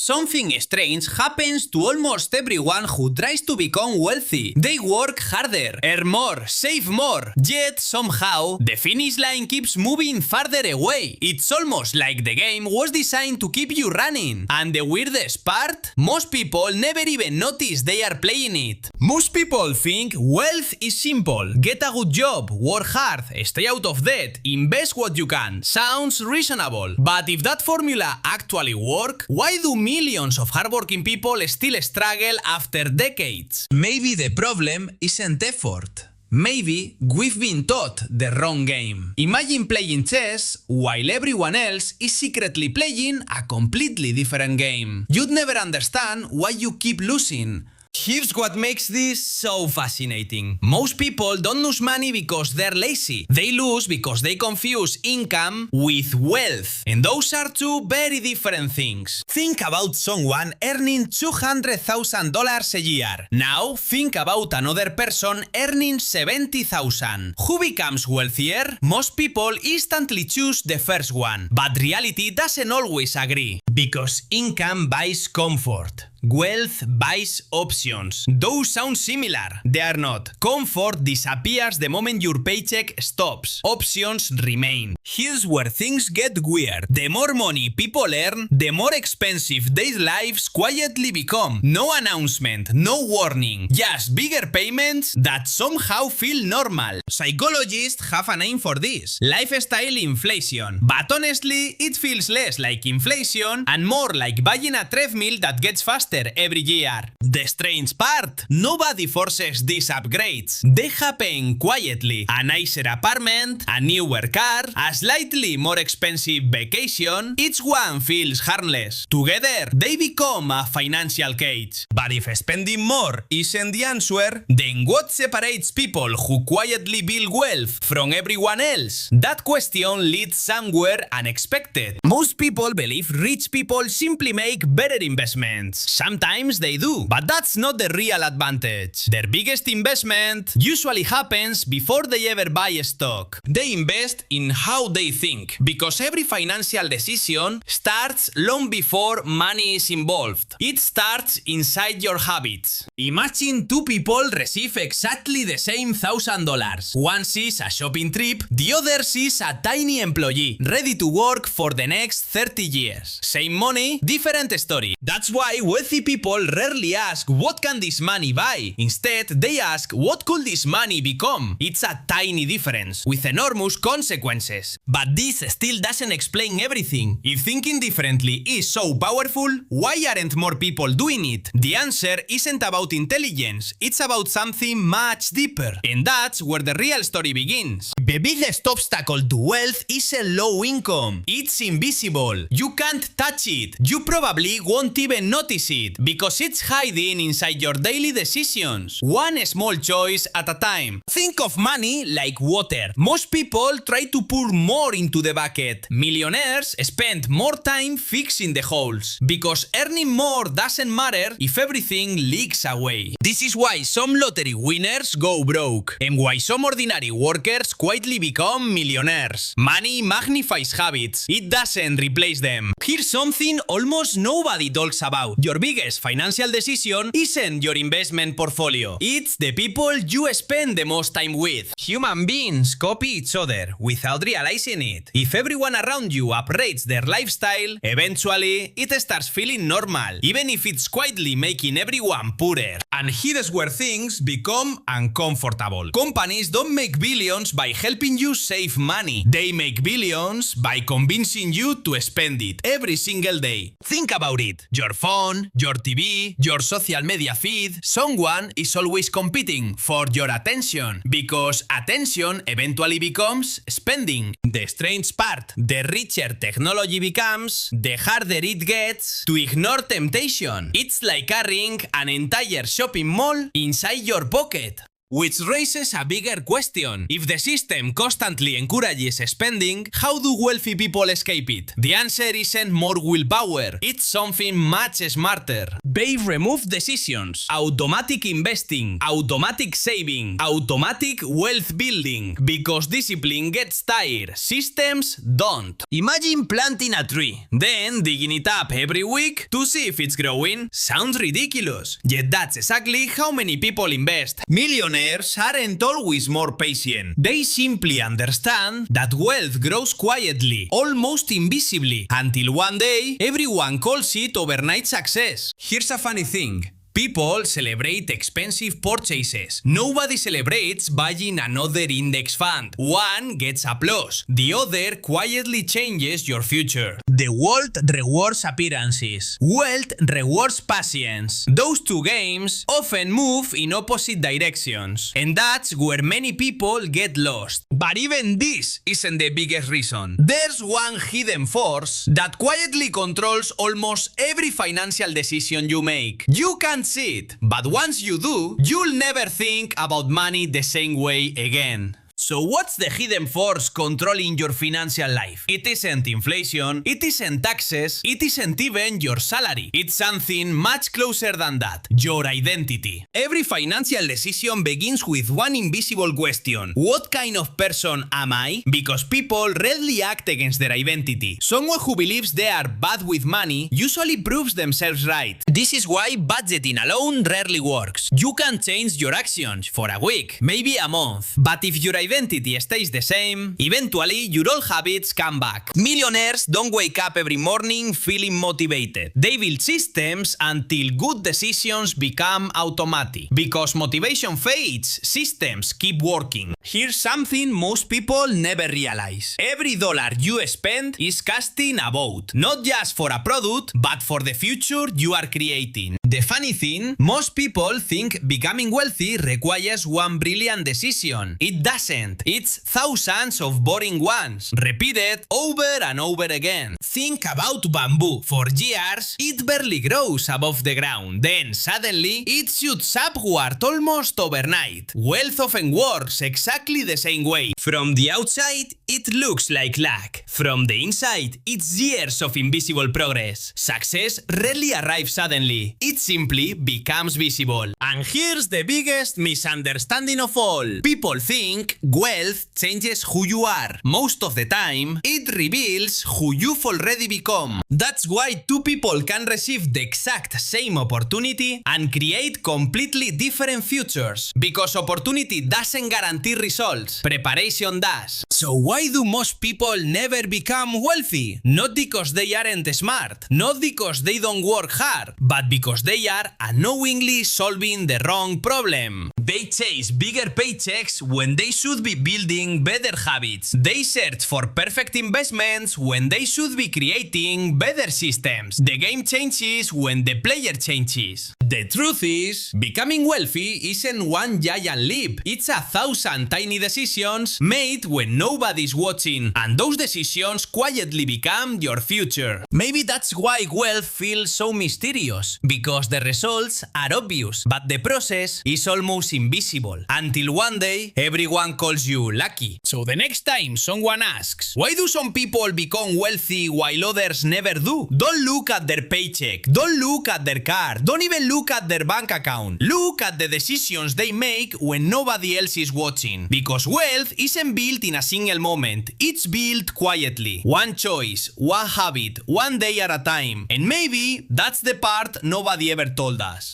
Something strange happens to almost everyone who tries to become wealthy. They work harder, earn more, save more, yet somehow the finish line keeps moving farther away. It's almost like the game was designed to keep you running. And the weirdest part? Most people never even notice they are playing it. Most people think wealth is simple. Get a good job, work hard, stay out of debt, invest what you can. Sounds reasonable. But if that formula actually works, why do millions of hardworking people still struggle after decades? Maybe the problem isn't effort. Maybe we've been taught the wrong game. Imagine playing chess while everyone else is secretly playing a completely different game. You'd never understand why you keep losing. Here's what makes this so fascinating. Most people don't lose money because they're lazy. They lose because they confuse income with wealth. And those are two very different things. Think about someone earning $200,000 a year. Now think about another person earning $70,000. Who becomes wealthier? Most people instantly choose the first one. But reality doesn't always agree. Because income buys comfort. Wealth buys options. Those sound similar. They are not. Comfort disappears the moment your paycheck stops. Options remain. Here's where things get weird. The more money people earn, the more expensive their lives quietly become. No announcement, no warning, just bigger payments that somehow feel normal. Psychologists have a name for this. Lifestyle inflation. But honestly, it feels less like inflation and more like buying a treadmill that gets faster every year. The strange part? Nobody forces these upgrades. They happen quietly. A nicer apartment, a newer car, a slightly more expensive vacation, each one feels harmless. Together, they become a financial cage. But if spending more isn't the answer, then what separates people who quietly build wealth from everyone else? That question leads somewhere unexpected. Most people believe rich people simply make better investments. Sometimes they do, but that's not the real advantage. Their biggest investment usually happens before they ever buy a stock. They invest in how they think, because every financial decision starts long before money is involved. It starts inside your habits. Imagine two people receive exactly the same $1,000. One sees a shopping trip, the other sees a tiny employee ready to work for the next 30 years. Same money, different story. That's why wealthy people rarely ask, what can this money buy? Instead, they ask, what could this money become? It's a tiny difference, with enormous consequences. But this still doesn't explain everything. If thinking differently is so powerful, why aren't more people doing it? The answer isn't about intelligence, it's about something much deeper. And that's where the real story begins. The biggest obstacle to wealth isn't low income. It's invisible. You can't touch it. You probably won't even notice it, because it's hiding inside your daily decisions. One small choice at a time. Think of money like water. Most people try to pour more into the bucket. Millionaires spend more time fixing the holes, because earning more doesn't matter if everything leaks away. This is why some lottery winners go broke, and why some ordinary workers quietly become millionaires. Money magnifies habits. It doesn't replace them. Here's something almost nobody talks about. Your biggest financial decision isn't your investment portfolio. It's the people you spend the most time with. Human beings copy each other without realizing it. If everyone around you upgrades their lifestyle, eventually it starts feeling normal, even if it's quietly making everyone poorer. And here's where things become uncomfortable. Companies don't make billions by helping you save money. They make billions by convincing you to spend it every single day. Think about it. Your phone, your TV, your social media feed, someone is always competing for your attention, because attention eventually becomes spending. The strange part, the richer technology becomes, the harder it gets to ignore temptation. It's like carrying an entire shopping mall inside your pocket. Which raises a bigger question. If the system constantly encourages spending, how do wealthy people escape it? The answer isn't more willpower, it's something much smarter. They remove decisions, automatic investing, automatic saving, automatic wealth building, because discipline gets tired, systems don't. Imagine planting a tree, then digging it up every week to see if it's growing. Sounds ridiculous, yet that's exactly how many people invest. Millionaires aren't always more patient. They simply understand that wealth grows quietly, almost invisibly, until one day everyone calls it overnight success. Here's a funny thing. People celebrate expensive purchases. Nobody celebrates buying another index fund. One gets applause. The other quietly changes your future. The world rewards appearances. Wealth rewards patience. Those two games often move in opposite directions. And that's where many people get lost. But even this isn't the biggest reason. There's one hidden force that quietly controls almost every financial decision you make. You can see it, but once you do, you'll never think about money the same way again. So what's the hidden force controlling your financial life? It isn't inflation, it isn't taxes, it isn't even your salary. It's something much closer than that, your identity. Every financial decision begins with one invisible question. What kind of person am I? Because people rarely act against their identity. Someone who believes they are bad with money usually proves themselves right. This is why budgeting alone rarely works. You can change your actions for a week, maybe a month, but if your identity stays the same, eventually your old habits come back. Millionaires don't wake up every morning feeling motivated. They build systems until good decisions become automatic. Because motivation fades, systems keep working. Here's something most people never realize. Every dollar you spend is casting a vote, not just for a product, but for the future you are creating. The funny thing, most people think becoming wealthy requires one brilliant decision. It doesn't. It's thousands of boring ones, repeated over and over again. Think about bamboo. For years, it barely grows above the ground. Then, suddenly, it shoots upward almost overnight. Wealth often works exactly the same way. From the outside, it looks like luck. From the inside, it's years of invisible progress. Success rarely arrives suddenly. It simply becomes visible. And here's the biggest misunderstanding of all. People think wealth changes who you are. Most of the time, it reveals who you've already become. That's why two people can receive the exact same opportunity and create completely different futures. Because opportunity doesn't guarantee results, preparation does. So why do most people never become wealthy? Not because they aren't smart, not because they don't work hard, but because they are unknowingly solving the wrong problem. They chase bigger paychecks when they should be building better habits. They search for perfect investments when they should be creating better systems. The game changes when the player changes. The truth is, becoming wealthy isn't one giant leap. It's 1,000 tiny decisions made when nobody's watching, and those decisions quietly become your future. Maybe that's why wealth feels so mysterious, because the results are obvious, but the process is almost invisible, until one day everyone calls you lucky. So the next time someone asks, why do some people become wealthy while others never do? Don't look at their paycheck, don't look at their car, don't even look at their bank account. Look at the decisions they make when nobody else is watching. Because wealth isn't built in a single moment, it's built quietly. One choice, one habit, one day at a time. And maybe that's the part nobody ever told us.